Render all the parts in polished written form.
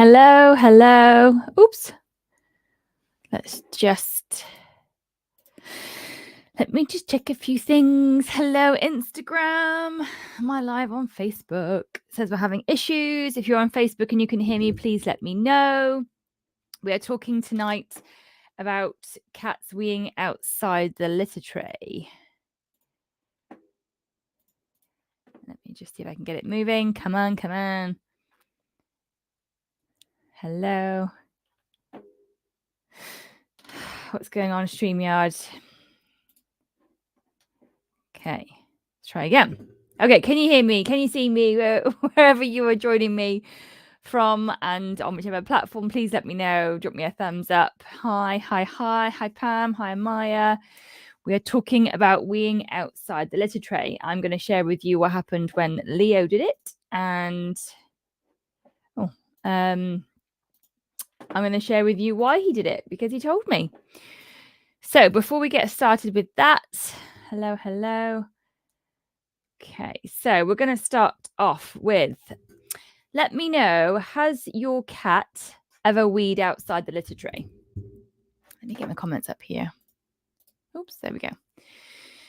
Hello, hello. Oops. Let me just check a few things. Hello, Instagram. Am I live on Facebook? It says we're having issues. If you're on Facebook and you can hear me, please let me know. We are talking tonight about cats weeing outside the litter tray. Let me just see if I can get it moving. Come on, come on. Hello. What's going on, StreamYard? Okay, let's try again. Okay, can you hear me? Can you see me wherever you are joining me from and on whichever platform? Please let me know. Drop me a thumbs up. Hi Pam. Hi Maya. We are talking about weeing outside the litter tray. I'm going to share with you what happened when Leo did it, and I'm going to share with you why he did it because he told me. So before we get started with that, hello. Okay, so we're going to start off with, let me know, has your cat ever weed outside the litter tray? Let me get my comments up here. Oops, there we go.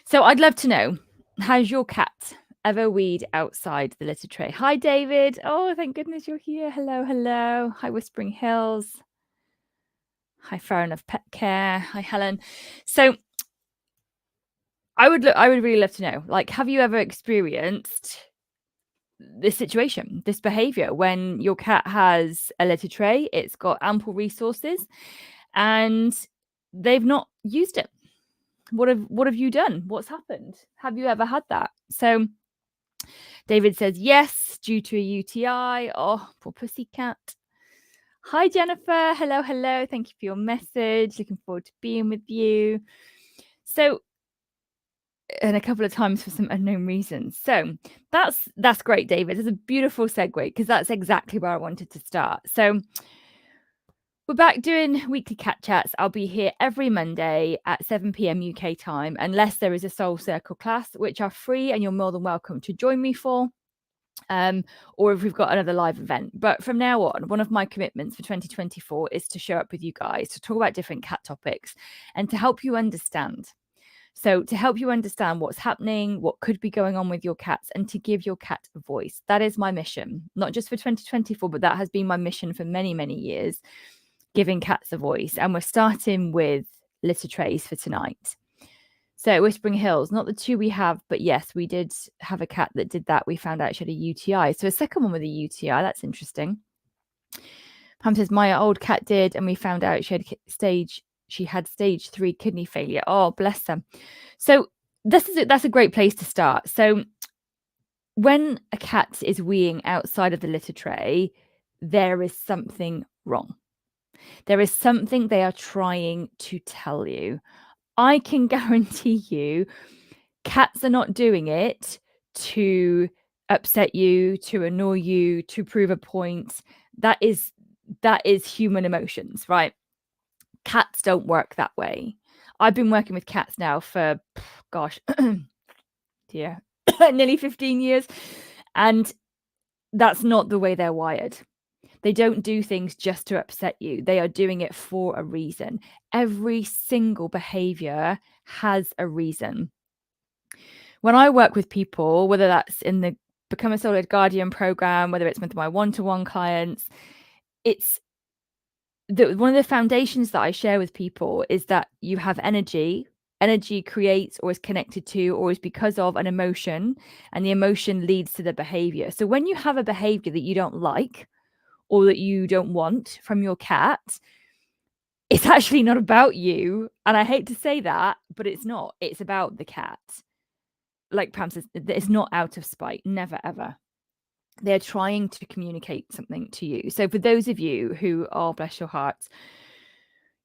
So I'd love to know, has your cat ever weed outside the litter tray? Hi, David. Oh, thank goodness you're here. Hello. Hi, Whispering Hills. Hi, Fair Enough Pet Care. Hi, Helen. So I would really love to know, like, have you ever experienced this situation, this behavior, when your cat has a litter tray, it's got ample resources, and they've not used it? What have you done? What's happened? Have you ever had that? So David says yes, due to a UTI. Oh, poor pussycat. Hi, Jennifer. Hello. Thank you for your message. Looking forward to being with you. So, and a couple of times for some unknown reasons. So that's great, David. It's a beautiful segue because that's exactly where I wanted to start. So we're back doing weekly cat chats. I'll be here every Monday at 7 p.m. UK time, unless there is a Soul Circle class, which are free and you're more than welcome to join me for. Or if we've got another live event. But from now on, one of my commitments for 2024 is to show up with you guys to talk about different cat topics and to help you understand. So to help you understand what's happening, what could be going on with your cats, and to give your cat a voice. That is my mission, not just for 2024, but that has been my mission for many, many years, giving cats a voice. And we're starting with litter trays for tonight. So Whispering Hills, not the two we have, but yes, we did have a cat that did that. We found out she had a UTI. So a second one with a UTI, that's interesting. Pam says, my old cat did, and we found out she had stage 3 kidney failure. Oh, bless them. So that's a great place to start. So when a cat is weeing outside of the litter tray, there is something wrong. There is something they are trying to tell you. I can guarantee you, cats are not doing it to upset you, to annoy you, to prove a point. That is human emotions, right? Cats don't work that way. I've been working with cats now for, gosh, dear, nearly 15 years. And that's not the way they're wired. They don't do things just to upset you. They are doing it for a reason. Every single behavior has a reason. When I work with people, whether that's in the Become a Solid Guardian program, whether it's with my one-to-one clients, it's one of the foundations that I share with people is that you have energy. Energy creates or is connected to or is because of an emotion, and the emotion leads to the behavior. So when you have a behavior that you don't like or that you don't want from your cat, it's actually not about you. And I hate to say that, but it's not. It's about the cat. Like Pam says, it's not out of spite. Never, ever. They're trying to communicate something to you. So for those of you who are, bless your hearts,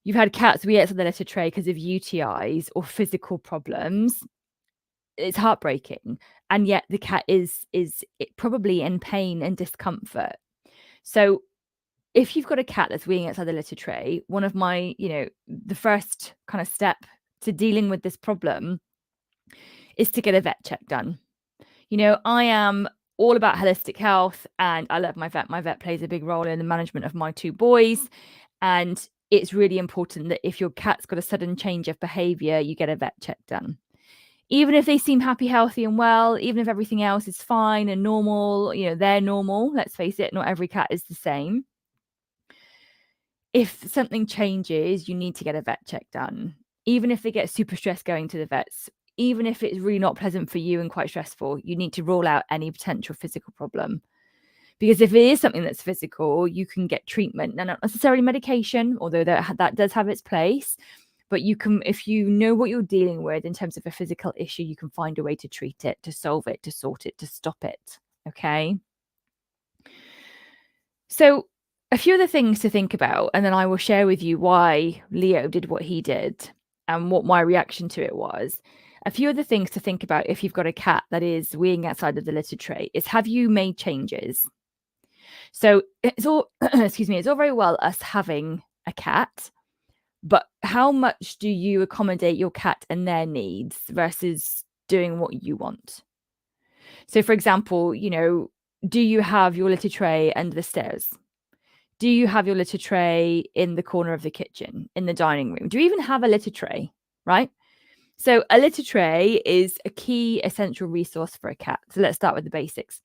you've had cats wee outside the litter tray because of UTIs or physical problems, it's heartbreaking. And yet the cat is probably in pain and discomfort. So if you've got a cat that's weeing outside the litter tray, one of my, the first kind of step to dealing with this problem is to get a vet check done. I am all about holistic health, and I love my vet. My vet plays a big role in the management of my 2 boys, and it's really important that if your cat's got a sudden change of behavior, you get a vet check done. Even if they seem happy, healthy, and well, even if everything else is fine and normal, they're normal. Let's face it, not every cat is the same. If something changes, you need to get a vet check done. Even if they get super stressed going to the vets, even if it's really not pleasant for you and quite stressful, you need to rule out any potential physical problem. Because if it is something that's physical, you can get treatment. Now, not necessarily medication, although that does have its place. But you can, if you know what you're dealing with in terms of a physical issue, you can find a way to treat it, to solve it, to sort it, to stop it. Okay. So a few other things to think about, and then I will share with you why Leo did what he did and what my reaction to it was. A few other things to think about if you've got a cat that is weeing outside of the litter tray is, have you made changes? So it's all, excuse me, it's all very well us having a cat, but how much do you accommodate your cat and their needs versus doing what you want? So, for example, do you have your litter tray under the stairs? Do you have your litter tray in the corner of the kitchen, in the dining room? Do you even have a litter tray, right? So a litter tray is a key essential resource for a cat. So let's start with the basics.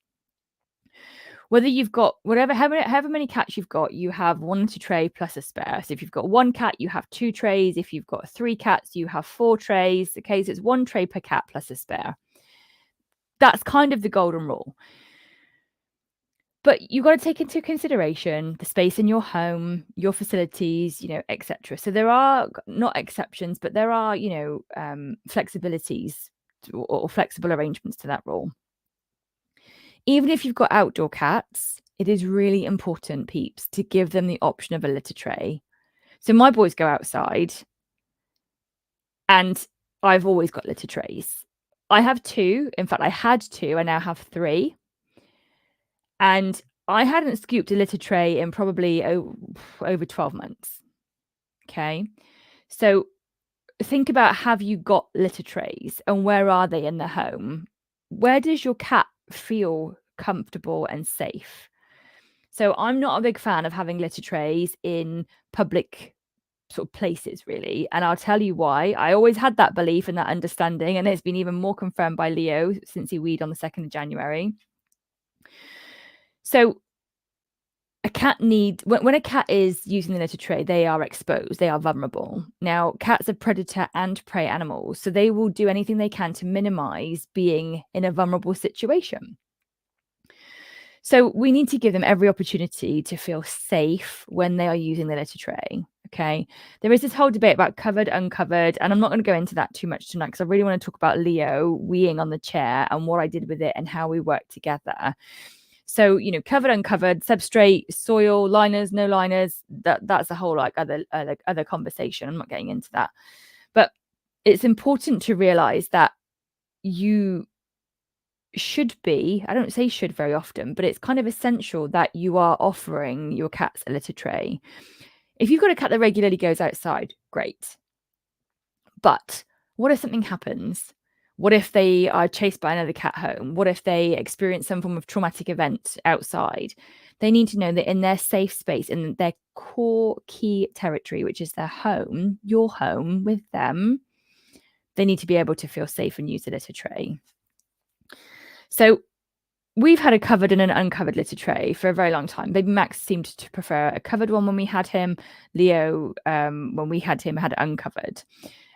Whether you've got however many cats you've got, you have one litter tray plus a spare. So if you've got 1 cat, you have 2 trays. If you've got 3 cats, you have 4 trays. Okay, so it's 1 tray per cat plus a spare. That's kind of the golden rule. But you've got to take into consideration the space in your home, your facilities, etc. So there are not exceptions, but there are, flexibilities or flexible arrangements to that rule. Even if you've got outdoor cats, it is really important, peeps, to give them the option of a litter tray. So my boys go outside and I've always got litter trays. I have 2. In fact, I had 2. I now have 3. And I hadn't scooped a litter tray in probably over 12 months. Okay. So think about, have you got litter trays and where are they in the home? Where does your cat feel comfortable and safe? So I'm not a big fan of having litter trays in public sort of places, really. And I'll tell you why. I always had that belief and that understanding, and it's been even more confirmed by Leo since he weed on the 2nd of January. So a cat when a cat is using the litter tray, they are exposed, they are vulnerable. Now, cats are predator and prey animals, so they will do anything they can to minimize being in a vulnerable situation. So we need to give them every opportunity to feel safe when they are using the litter tray. Okay. There is this whole debate about covered, uncovered, and I'm not going to go into that too much tonight because I really want to talk about Leo weeing on the chair and what I did with it and how we worked together. So, covered, uncovered, substrate, soil, liners, no liners, that's a whole other conversation. I'm not getting into that. But it's important to realize that you should be, I don't say should very often, but it's kind of essential that you are offering your cats a litter tray. If you've got a cat that regularly goes outside, great. But what if something happens? What if they are chased by another cat home? What if they experience some form of traumatic event outside? They need to know that in their safe space, in their core key territory, which is their home, your home with them, they need to be able to feel safe and use a litter tray. So we've had a covered and an uncovered litter tray for a very long time. Baby Max seemed to prefer a covered one when we had him. Leo, when we had him, had uncovered.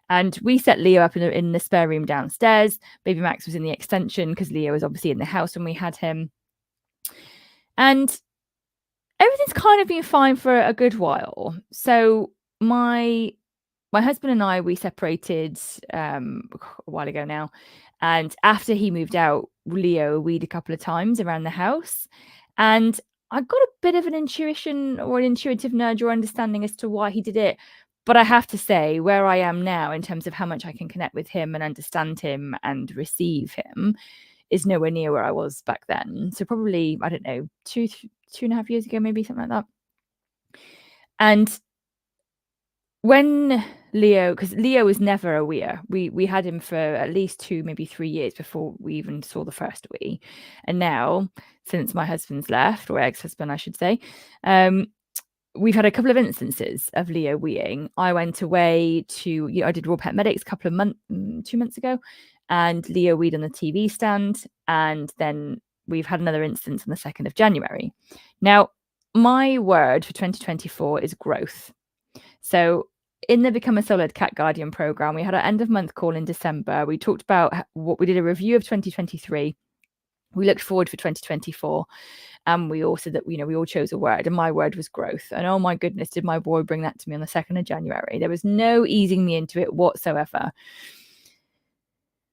And we set Leo up in the spare room downstairs. Baby Max was in the extension because Leo was obviously in the house when we had him. And everything's kind of been fine for a good while. So my husband and I, we separated a while ago now. And after he moved out, Leo weed a couple of times around the house. And I got a bit of an intuition or an intuitive nudge or understanding as to why he did it. But I have to say, where I am now in terms of how much I can connect with him and understand him and receive him is nowhere near where I was back then. So probably, I don't know, 2.5 years ago, maybe something like that. And when Leo, because Leo was never a weir. We had him for at least 2, maybe 3 years before we even saw the first wee. And now, since my husband's left, or ex-husband, I should say, we've had a couple of instances of Leo weeing. I went away to, I did Raw Pet Medics a couple of 2 months ago, and Leo weed on the TV stand. And then we've had another instance on the 2nd of January. Now, my word for 2024 is growth. So in the Become a Solid Cat Guardian program, we had our end of month call in December. We talked about what we did, a review of 2023. We looked forward for 2024. And we all said that, we all chose a word, and my word was growth. And oh my goodness, did my boy bring that to me on the 2nd of January. There was no easing me into it whatsoever.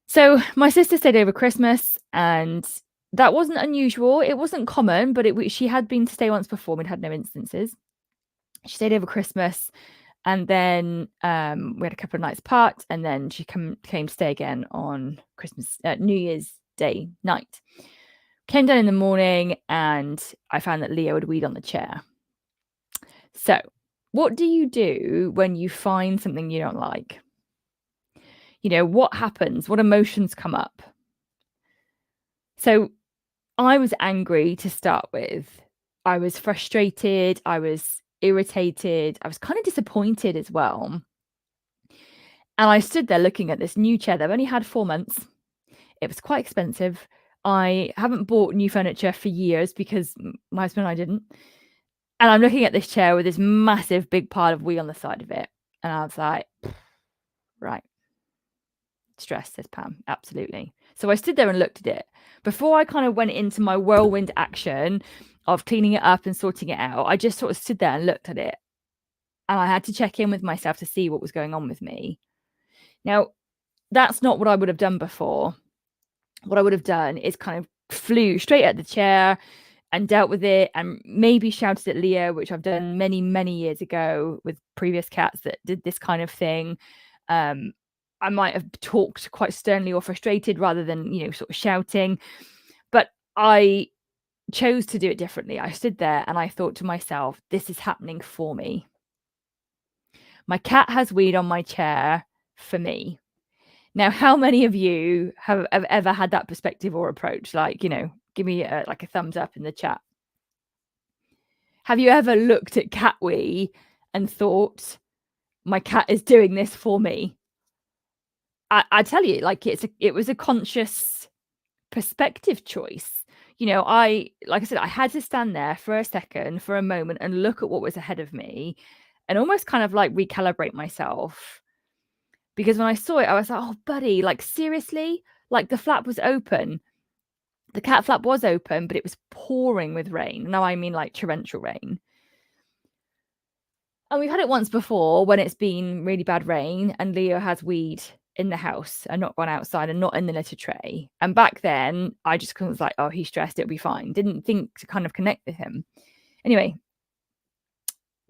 So my sister stayed over Christmas, and that wasn't unusual. It wasn't common, but she had been to stay once before. We'd had no instances. She stayed over Christmas, and then we had a couple of nights apart, and then she came to stay again on New Year's Day night. Came down in the morning, and I found that Leo had weed on the chair. So what do you do when you find something you don't like? What happens? What emotions come up? So I was angry to start with. I was frustrated. I was irritated. I was kind of disappointed as well. And I stood there looking at this new chair. They've only had 4 months. It was quite expensive. I haven't bought new furniture for years because my husband and I didn't. And I'm looking at this chair with this massive big pile of wee on the side of it. And I was like, right. Stress, says Pam. Absolutely. So I stood there and looked at it. Before I kind of went into my whirlwind action of cleaning it up and sorting it out, I just sort of stood there and looked at it. And I had to check in with myself to see what was going on with me. Now, that's not what I would have done before. What I would have done is kind of flew straight at the chair and dealt with it, and maybe shouted at Leo, which I've done many, many years ago with previous cats that did this kind of thing. I might have talked quite sternly or frustrated rather than, sort of shouting. But I chose to do it differently. I stood there and I thought to myself, this is happening for me. My cat has weed on my chair for me. Now, how many of you have ever had that perspective or approach? Like, give me a thumbs up in the chat. Have you ever looked at cat wee and thought, my cat is doing this for me? I tell you, it was a conscious perspective choice. Like I said, I had to stand there for a second, for a moment, and look at what was ahead of me and almost kind of recalibrate myself. Because when I saw it, I was like, oh, buddy, seriously? The flap was open. The cat flap was open, but it was pouring with rain. Now, I mean torrential rain. And we've had it once before when it's been really bad rain and Leo has weed in the house and not gone outside and not in the litter tray. And back then, I just was like, oh, he's stressed, it'll be fine. Didn't think to kind of connect with him. Anyway,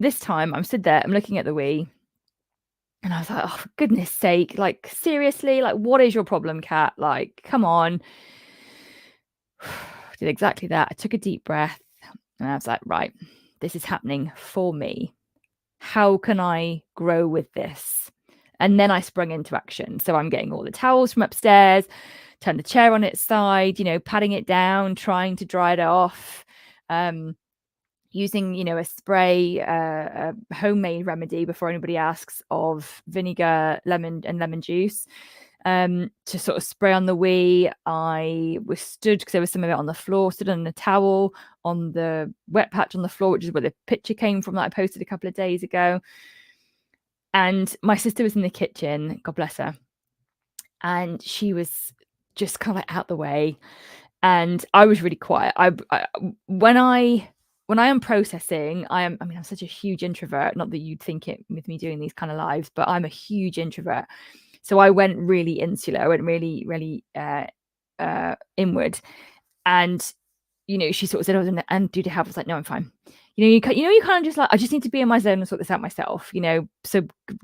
this time I'm stood there, I'm looking at the wee. And I was like, oh, for goodness sake, seriously, what is your problem, cat? Come on. Did exactly that. I took a deep breath and I was like, right, this is happening for me. How can I grow with this? And then I sprung into action. So I'm getting all the towels from upstairs, turn the chair on its side, patting it down, trying to dry it off, using, a spray, a homemade remedy before anybody asks, of vinegar, lemon and lemon juice to sort of spray on the wee. I was stood, because there was some of it on the floor, stood on a towel on the wet patch on the floor, which is where the picture came from that I posted a couple of days ago. And my sister was in the kitchen, God bless her, and she was just kind of out the way, and I was really quiet. When I am processing, I'm such a huge introvert, not that you'd think it with me doing these kind of lives, but I'm a huge introvert. So I went really insular. I went really, really inward. And, she sort of said, oh, and do you have? I was like, no, I'm fine. You kind of just I just need to be in my zone and sort this out myself, So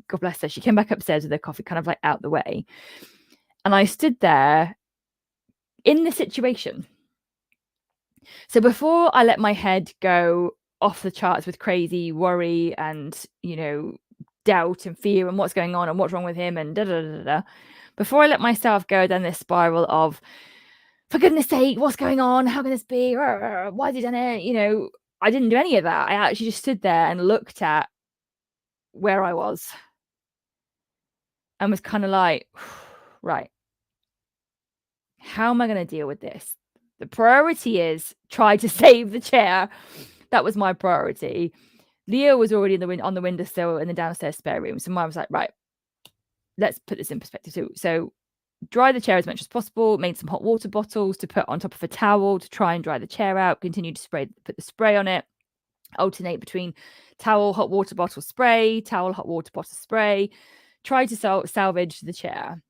God bless her. She came back upstairs with her coffee kind of out the way. And I stood there in the situation. So before I let my head go off the charts with crazy worry and, doubt and fear and what's going on and what's wrong with him and da da da da. Before I let myself go down this spiral of, for goodness sake, what's going on? How can this be? Why has he done it? You know, I didn't do any of that. I actually just stood there and looked at where I was and was kind of like, right, how am I going to deal with this? The priority is try to save the chair. That was my priority. Leo was already on the windowsill in the downstairs spare room. So mine was like, right, let's put this in perspective. So dry the chair as much as possible, made some hot water bottles to put on top of a towel to try and dry the chair out, continue to put the spray on it, alternate between towel, hot water bottle spray, towel, hot water bottle spray, try to salvage the chair.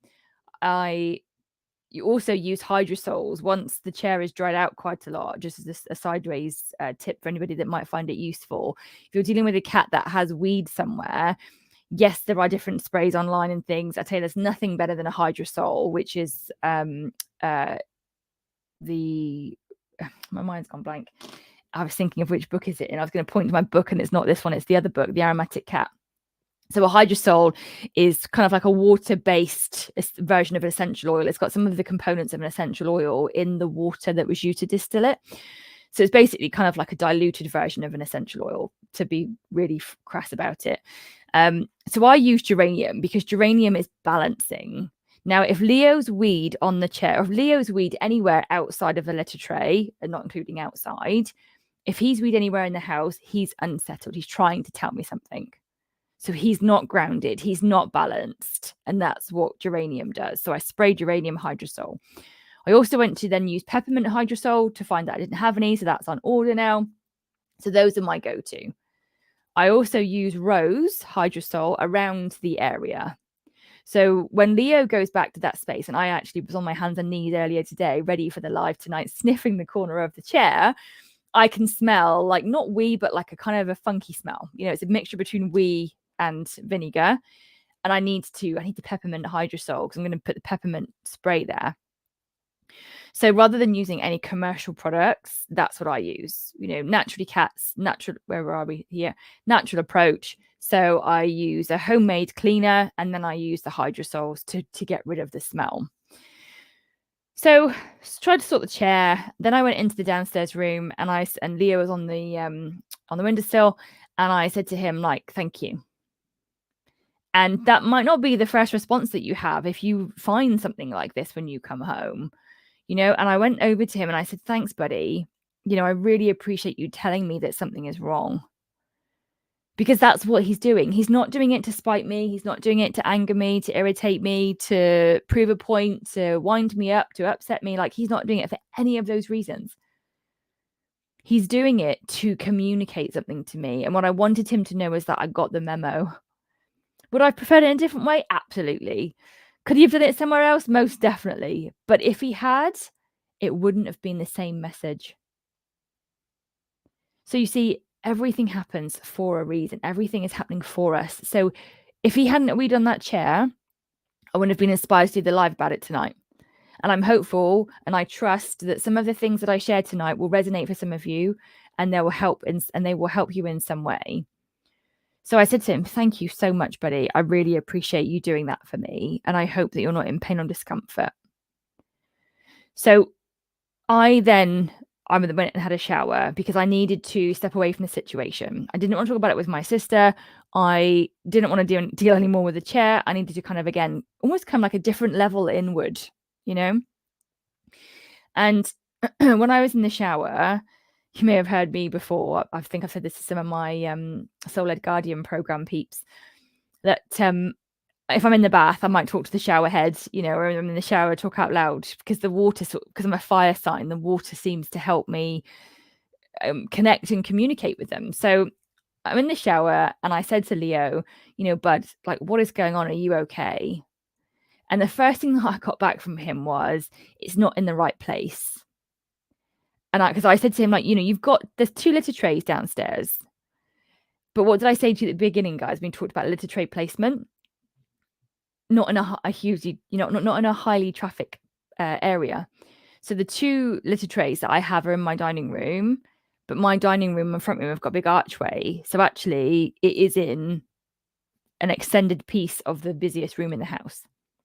You also use hydrosols once the chair is dried out quite a lot, just as a sideways tip for anybody that might find it useful. If you're dealing with a cat that has weed somewhere, yes, there are different sprays online and things. I tell you, there's nothing better than a hydrosol, which is my mind's gone blank. I was thinking of which book is it, and I was going to point to my book, and it's not this one, it's the other book, The Aromatic Cat. So a hydrosol is kind of like a water-based version of an essential oil. It's got some of the components of an essential oil in the water that was used to distill it. So it's basically kind of like a diluted version of an essential oil, to be really crass about it. So I use geranium because geranium is balancing. Now, if Leo's weed on the chair, or if Leo's weed anywhere outside of the litter tray, and not including outside, if he's weed anywhere in the house, he's unsettled. He's trying to tell me something. So he's not grounded, he's not balanced. And that's what geranium does. So I sprayed geranium hydrosol. I also went to then use peppermint hydrosol to find that I didn't have any. So that's on order now. So those are my go-to. I also use rose hydrosol around the area. So when Leo goes back to that space, and I actually was on my hands and knees earlier today, ready for the live tonight, sniffing the corner of the chair, I can smell like not wee, but like a kind of a funky smell. You know, it's a mixture between wee and vinegar. And I need the peppermint hydrosol because I'm going to put the peppermint spray there. So rather than using any commercial products, that's what I use. You know, Naturally Cats, where are we here? Natural approach. So I use a homemade cleaner, and then I use the hydrosols to get rid of the smell. So tried to sort the chair. Then I went into the downstairs room, and Leo was on the windowsill, and I said to him, like, thank you. And that might not be the first response that you have if you find something like this when you come home, you know. And I went over to him and I said, thanks, buddy. You know, I really appreciate you telling me that something is wrong. Because that's what he's doing. He's not doing it to spite me. He's not doing it to anger me, to irritate me, to prove a point, to wind me up, to upset me. Like, he's not doing it for any of those reasons. He's doing it to communicate something to me. And what I wanted him to know is that I got the memo. Would I prefer it in a different way? Absolutely. Could he have done it somewhere else? Most definitely. But if he had, it wouldn't have been the same message. So you see, everything happens for a reason. Everything is happening for us. So if he hadn't redone that chair, I wouldn't have been inspired to do the live about it tonight. And I'm hopeful and I trust that some of the things that I shared tonight will resonate for some of you, and they will help you in some way. So I said to him, thank you so much, buddy. I really appreciate you doing that for me. And I hope that you're not in pain or discomfort. So I went and had a shower because I needed to step away from the situation. I didn't want to talk about it with my sister. I didn't want to deal anymore with the chair. I needed to kind of, again, almost come like a different level inward, you know? And when I was in the shower, you may have heard me before. I think I've said this to some of my Soul-Led Guardian program peeps, that if I'm in the bath, I might talk to the shower head, you know, or I'm in the shower, talk out loud, because because I'm a fire sign, the water seems to help me connect and communicate with them. So I'm in the shower and I said to Leo, you know, bud, like, what is going on? Are you okay? And the first thing that I got back from him was, it's not in the right place. And because I said to him, like, you know, there's 2 litter trays downstairs. But what did I say to you at the beginning, guys? We talked about litter tray placement. Not in a huge, you know, not in a highly traffic area. So the 2 litter trays that I have are in my dining room, but my dining room and front room have got a big archway. So actually it is in an extended piece of the busiest room in the house.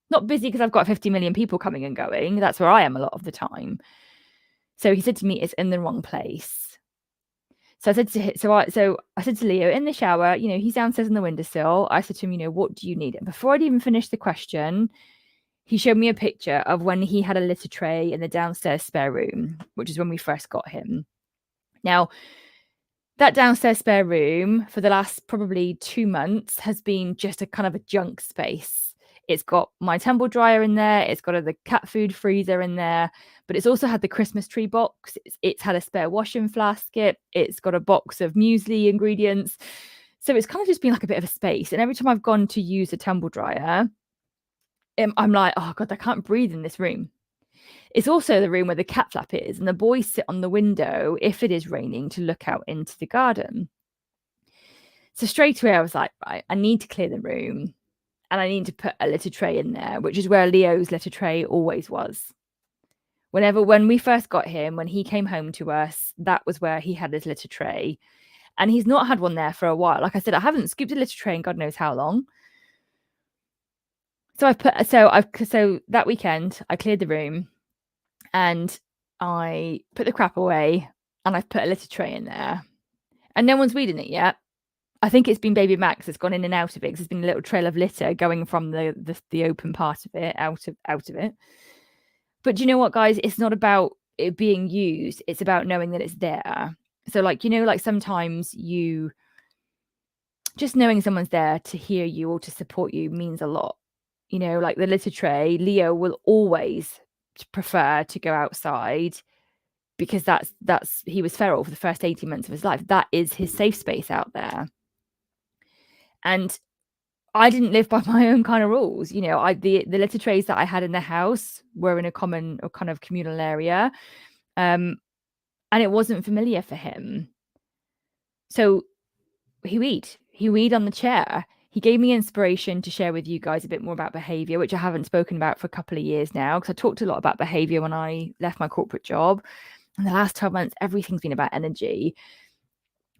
Not busy because I've got 50 million people coming and going. That's where I am a lot of the time. So he said to me, it's in the wrong place. So I said to him, I said to Leo in the shower, he's downstairs on the windowsill. I said to him, what do you need? And before I'd even finished the question, he showed me a picture of when he had a litter tray in the downstairs spare room, which is when we first got him. Now, that downstairs spare room for the last probably 2 months has been just a kind of a junk space. It's got my tumble dryer in there. It's got the cat food freezer in there, but it's also had the Christmas tree box. It's had a spare washing flask. It's got a box of muesli ingredients. So it's kind of just been like a bit of a space. And every time I've gone to use a tumble dryer, I'm like, oh God, I can't breathe in this room. It's also the room where the cat flap is, and the boys sit on the window if it is raining to look out into the garden. So straight away I was like, right, I need to clear the room and I need to put a litter tray in there, which is where Leo's litter tray always was. When we first got him, when he came home to us, that was where he had his litter tray. And he's not had one there for a while. Like I said, I haven't scooped a litter tray in God knows how long. So that weekend I cleared the room and I put the crap away and I've put a litter tray in there. And no one's weeding it yet. I think it's been baby Max that's gone in and out of it because there's been a little trail of litter going from the open part of it out of it. But do you know what, guys? It's not about it being used. It's about knowing that it's there. So like sometimes just knowing someone's there to hear you or to support you means a lot. Like the litter tray, Leo will always prefer to go outside because he was feral for the first 18 months of his life. That is his safe space out there. And I didn't live by my own kind of rules. The litter trays that I had in the house were in a common or kind of communal area. And it wasn't familiar for him. So he weed on the chair. He gave me inspiration to share with you guys a bit more about behavior, which I haven't spoken about for a couple of years now, because I talked a lot about behavior when I left my corporate job. And the last 12 months, everything's been about energy.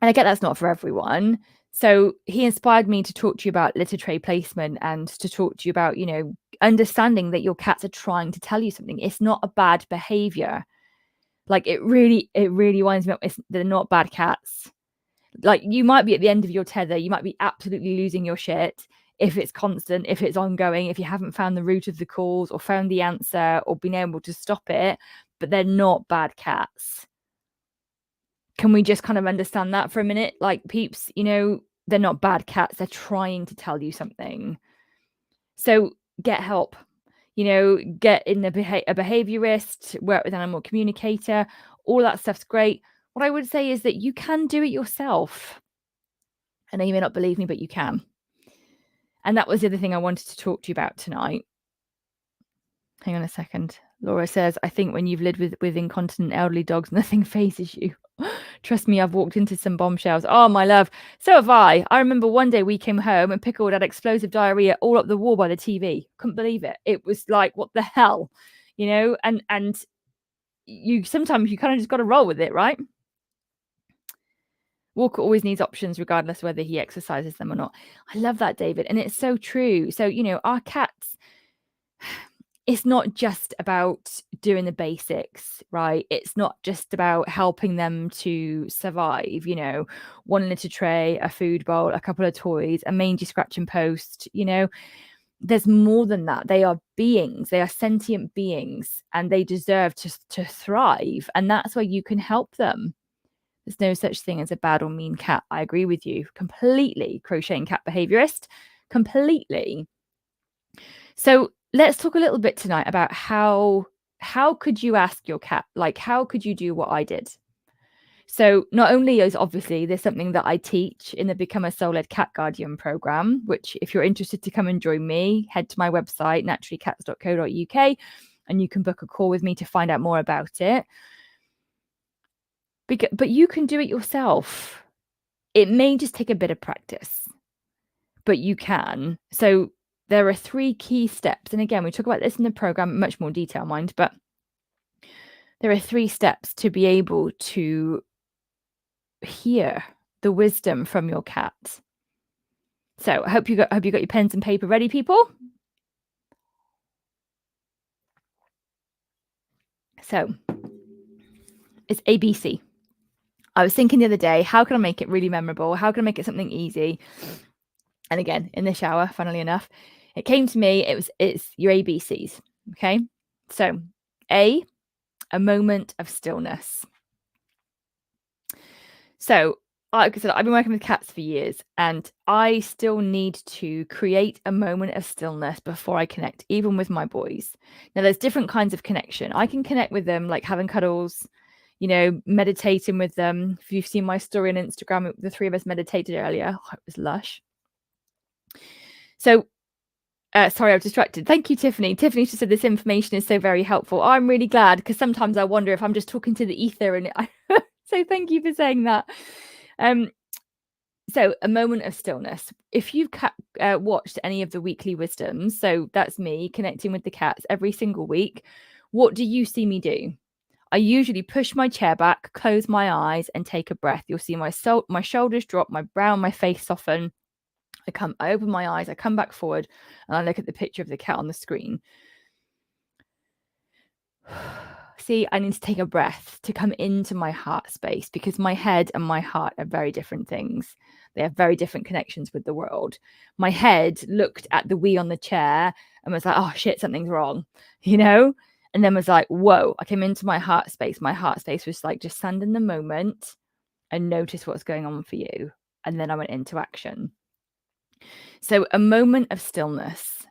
And I get that's not for everyone. So he inspired me to talk to you about litter tray placement and to talk to you about, understanding that your cats are trying to tell you something. It's not a bad behavior. Like it really winds me up. They're not bad cats. Like you might be at the end of your tether. You might be absolutely losing your shit if it's constant, if it's ongoing, if you haven't found the root of the cause or found the answer or been able to stop it, but they're not bad cats. Can we just kind of understand that for a minute? Like peeps, they're not bad cats. They're trying to tell you something. So get help, get in a behaviorist, work with an animal communicator. All that stuff's great. What I would say is that you can do it yourself. I know you may not believe me, but you can. And that was the other thing I wanted to talk to you about tonight. Hang on a second. Laura says, I think when you've lived with incontinent elderly dogs, nothing phases you. Trust me, I've walked into some bombshells. Oh, my love. So have I. I remember one day we came home and Pickle had explosive diarrhea all up the wall by the TV. Couldn't believe it. It was like, what the hell? And you sometimes you kind of just got to roll with it, right? Walker always needs options regardless whether he exercises them or not. I love that, David. And it's so true. So, our cats, it's not just about doing the basics, right? It's not just about helping them to survive, one litter tray, a food bowl, a couple of toys, a mangy scratching post, there's more than that. They are beings, they are sentient beings, and they deserve to thrive. And that's where you can help them. There's no such thing as a bad or mean cat. I agree with you completely, crocheting cat behaviorist, completely. So let's talk a little bit tonight about how could you ask your cat, like how could you do what I did? So not only is obviously there's something that I teach in the Become a Soul-Led Cat Guardian program, which if you're interested to come and join me, head to my website, naturallycats.co.uk, and you can book a call with me to find out more about it. But you can do it yourself. It may just take a bit of practice, but you can. So there are 3 key steps. And again, we talk about this in the program in much more detail, mind, but there are 3 steps to be able to hear the wisdom from your cat. So I hope you got your pens and paper ready, people. So it's ABC. I was thinking the other day, how can I make it really memorable? How can I make it something easy? And again, in the shower, funnily enough, it came to me, it's your ABCs. Okay. So A moment of stillness. So like I said, I've been working with cats for years, and I still need to create a moment of stillness before I connect, even with my boys. Now, there's different kinds of connection. I can connect with them, like having cuddles, meditating with them. If you've seen my story on Instagram, the three of us meditated earlier. Oh, it was lush. So, sorry, I was distracted. Thank you, Tiffany. Tiffany just said this information is so very helpful. I'm really glad, because sometimes I wonder if I'm just talking to the ether, and so thank you for saying that. So a moment of stillness. If you've watched any of the weekly wisdoms, so that's me connecting with the cats every single week, what do you see me do? I usually push my chair back, close my eyes, and take a breath. You'll see my shoulders drop, my brow and my face soften. I open my eyes, I come back forward, and I look at the picture of the cat on the screen. See, I need to take a breath to come into my heart space, because my head and my heart are very different things. They have very different connections with the world. My head looked at the we on the chair and was like, oh shit, something's wrong, and then was like, whoa, I came into my heart space. My heart space was like, just stand in the moment and notice what's going on for you. And then I went into action. So a moment of stillness,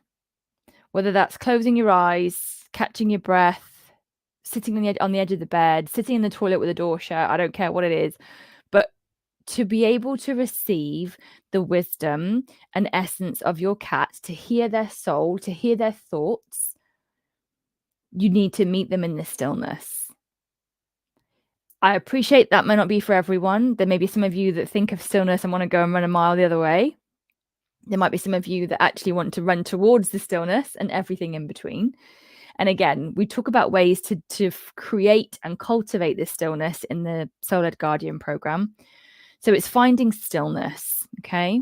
whether that's closing your eyes, catching your breath, sitting on the edge of the bed, sitting in the toilet with the door shut, I don't care what it is, but to be able to receive the wisdom and essence of your cat, to hear their soul, to hear their thoughts, you need to meet them in the stillness. I appreciate that might not be for everyone. There may be some of you that think of stillness and want to go and run a mile the other way. There might be some of you that actually want to run towards the stillness and everything in between. And again, we talk about ways to create and cultivate this stillness in the Soul-Led Guardian program. So it's finding stillness, okay?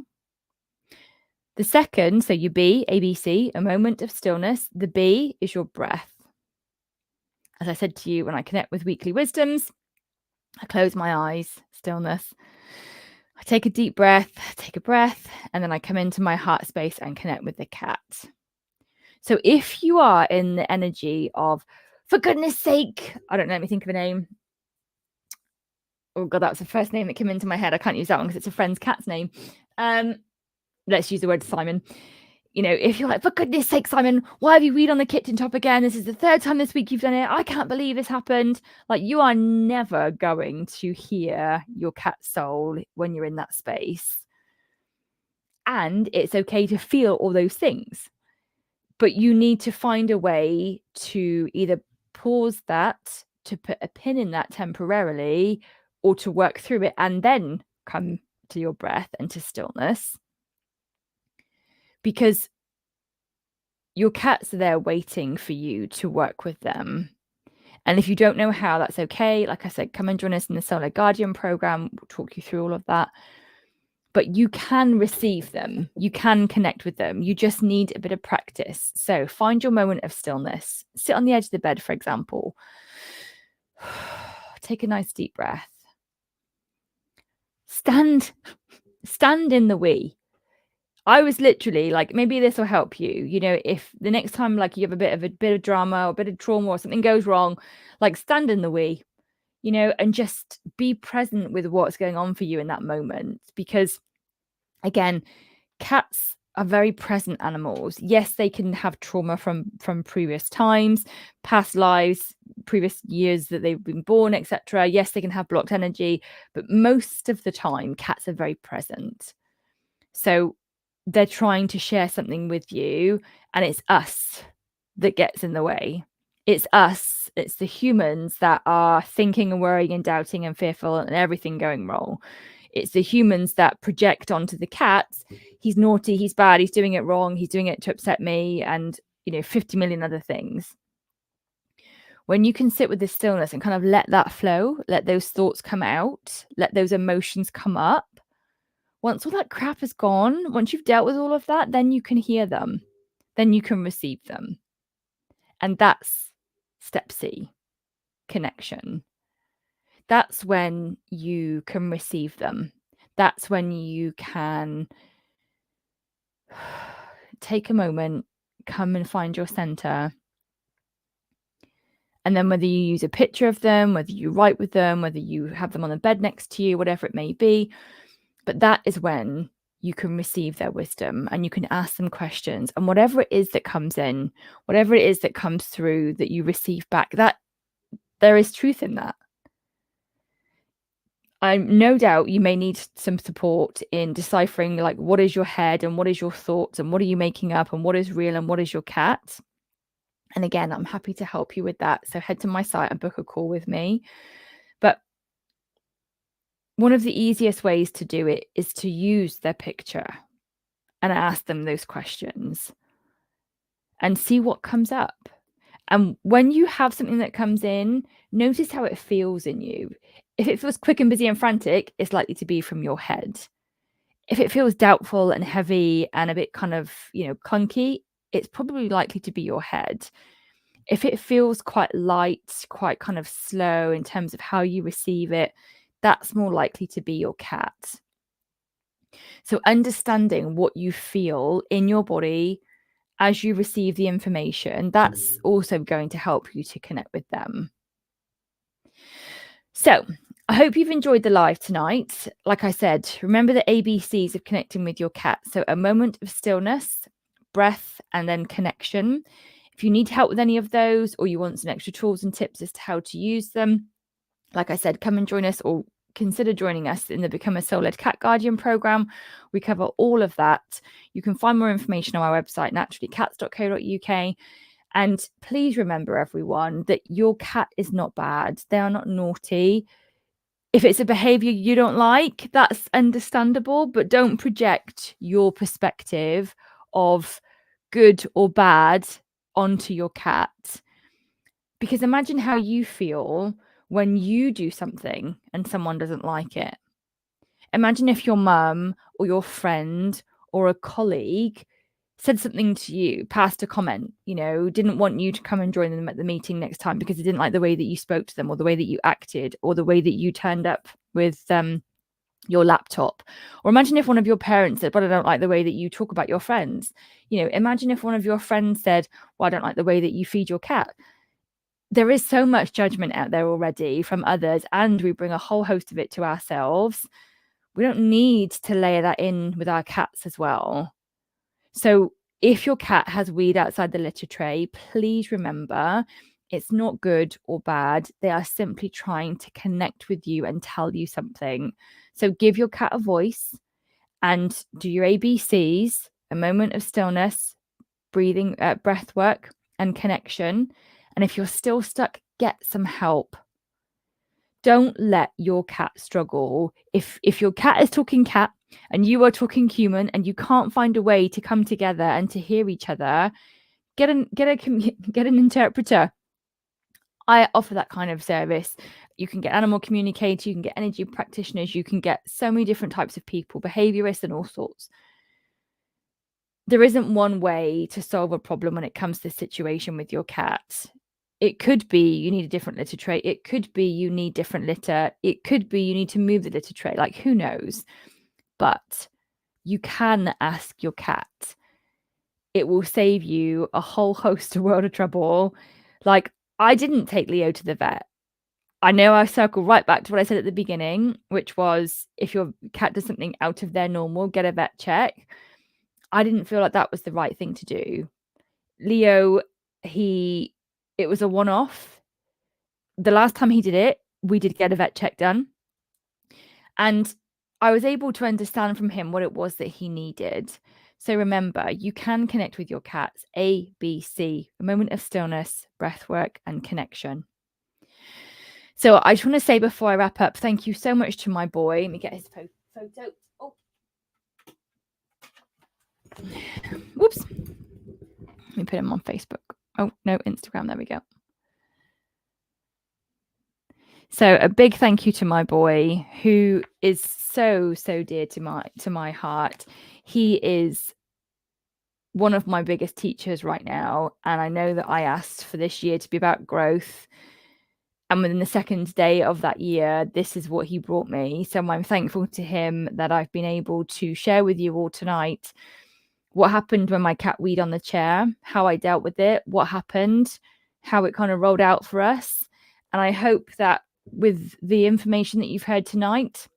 The second, so your B, ABC, a moment of stillness. The B is your breath. As I said to you, when I connect with weekly wisdoms, I close my eyes, stillness. I take a deep breath, and then I come into my heart space and connect with the cat. So if you are in the energy of, for goodness sake, I don't know, let me think of a name. Oh God, that was the first name that came into my head. I can't use that one because it's a friend's cat's name. Let's use the word Simon. If you're like, for goodness sake, Simon, why have you weed on the kitchen top again? This is the third time this week you've done it. I can't believe this happened. Like, you are never going to hear your cat's soul when you're in that space. And it's okay to feel all those things. But you need to find a way to either pause that, to put a pin in that temporarily, or to work through it and then come to your breath and to stillness. Because your cats are there waiting for you to work with them. And if you don't know how, that's okay. Like I said, come and join us in the Soul-Led Guardian program. We'll talk you through all of that. But you can receive them. You can connect with them. You just need a bit of practice. So find your moment of stillness. Sit on the edge of the bed, for example. Take a nice deep breath. Stand in the we. I was literally like, maybe this will help you. If the next time, like, you have a bit of drama or a bit of trauma or something goes wrong, like, stand in the we, and just be present with what's going on for you in that moment. Because again, cats are very present animals. Yes, they can have trauma from previous times, past lives, previous years that they've been born, etc. Yes, they can have blocked energy, but most of the time, cats are very present. So they're trying to share something with you, and it's us that gets in the way. It's us. It's the humans that are thinking and worrying and doubting and fearful and everything going wrong. It's the humans that project onto the cats. He's naughty, he's bad, he's doing it wrong, he's doing it to upset me, and 50 million other things. When you can sit with this stillness and kind of let that flow, let those thoughts come out, let those emotions come up, Once all that crap is gone, once you've dealt with all of that, then you can hear them, then you can receive them. And that's step C, connection. That's when you can receive them. That's when you can take a moment, come and find your center. And then whether you use a picture of them, whether you write with them, whether you have them on the bed next to you, whatever it may be, but that is when you can receive their wisdom and you can ask them questions. And whatever it is that comes in, whatever it is that comes through that you receive back, that there is truth in that. I'm no doubt you may need some support in deciphering, like, what is your head and what is your thoughts and what are you making up and what is real and what is your cat. And again, I'm happy to help you with that. So head to my site and book a call with me. But one of the easiest ways to do it is to use their picture and ask them those questions and see what comes up. And when you have something that comes in, notice how it feels in you. If it feels quick and busy and frantic, it's likely to be from your head. If it feels doubtful and heavy and a bit kind of, clunky, it's probably likely to be your head. If it feels quite light, quite kind of slow in terms of how you receive it, that's more likely to be your cat. So understanding what you feel in your body as you receive the information, that's also going to help you to connect with them. So I hope you've enjoyed the live tonight. Like I said, remember the ABCs of connecting with your cat. So a moment of stillness, breath, and then connection. If you need help with any of those or you want some extra tools and tips as to how to use them, like I said, come and join us or consider joining us in the Become a Soul-Led Cat Guardian program. We cover all of that. You can find more information on our website, naturallycats.co.uk. And please remember, everyone, that your cat is not bad. They are not naughty. If it's a behavior you don't like, that's understandable, but don't project your perspective of good or bad onto your cat. Because imagine how you feel when you do something and someone doesn't like it. Imagine if your mum or your friend or a colleague said something to you, passed a comment, didn't want you to come and join them at the meeting next time because they didn't like the way that you spoke to them or the way that you acted or the way that you turned up with your laptop. Or imagine if one of your parents said, but I don't like the way that you talk about your friends. Imagine if one of your friends said, well, I don't like the way that you feed your cat. There is so much judgment out there already from others, and we bring a whole host of it to ourselves. We don't need to layer that in with our cats as well. So if your cat has weed outside the litter tray, please remember it's not good or bad. They are simply trying to connect with you and tell you something. So give your cat a voice and do your ABCs, a moment of stillness, breathing, breath work, and connection. And if you're still stuck, get some help. Don't let your cat struggle. If your cat is talking cat and you are talking human and you can't find a way to come together and to hear each other, get an interpreter. I offer that kind of service. You can get animal communicators, you can get energy practitioners, you can get so many different types of people, behaviorists and all sorts. There isn't one way to solve a problem when it comes to the situation with your cat. It could be you need a different litter tray. It could be you need different litter. It could be you need to move the litter tray. Like, who knows? But you can ask your cat. It will save you a whole host of world of trouble. Like, I didn't take Leo to the vet. I know I circle right back to what I said at the beginning, which was if your cat does something out of their normal, get a vet check. I didn't feel like that was the right thing to do. Leo, it was a one-off. The last time he did it, we did get a vet check done. And I was able to understand from him what it was that he needed. So remember, you can connect with your cats. A, B, C, a moment of stillness, breath work, and connection. So I just want to say before I wrap up, thank you so much to my boy. Let me get his photo. Oh. Whoops. Let me put him on Facebook. Oh, no, Instagram. There we go. So a big thank you to my boy, who is so dear to my heart. He is one of my biggest teachers right now, and I know that I asked for this year to be about growth, and within the second day of that year, this is what he brought me. So I'm thankful to him that I've been able to share with you all tonight what happened when my cat weed on the chair, how I dealt with it, what happened, how it kind of rolled out for us. And I hope that with the information that you've heard tonight,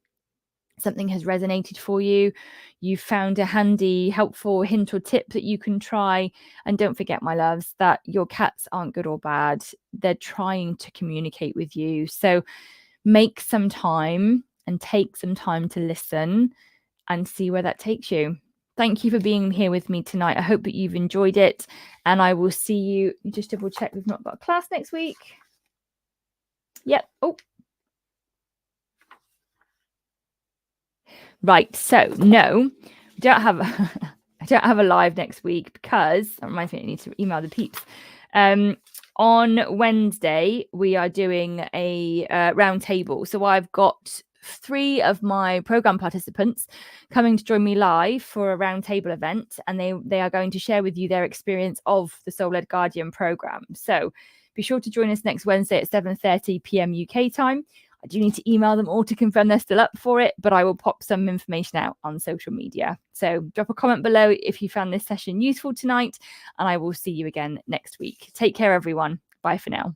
something has resonated for you. You've found a handy, helpful hint or tip that you can try. And don't forget, my loves, that your cats aren't good or bad. They're trying to communicate with you. So make some time and take some time to listen and see where that takes you. Thank you for being here with me tonight. I hope that you've enjoyed it. And I will see you. Just double check we've not got a class next week. Yep. Oh. Right. So no, we don't have I don't have a live next week because that reminds me I need to email the peeps. On Wednesday, we are doing a round table. So I've got 3 of my program participants coming to join me live for a round table event, and they are going to share with you their experience of the Soul Led Guardian program. So be sure to join us next Wednesday at 7:30 p.m. UK time. I do need to email them all to confirm they're still up for it, but I will pop some information out on social media. So drop a comment below if you found this session useful tonight, and I will see you again next week. Take care, everyone. Bye for now.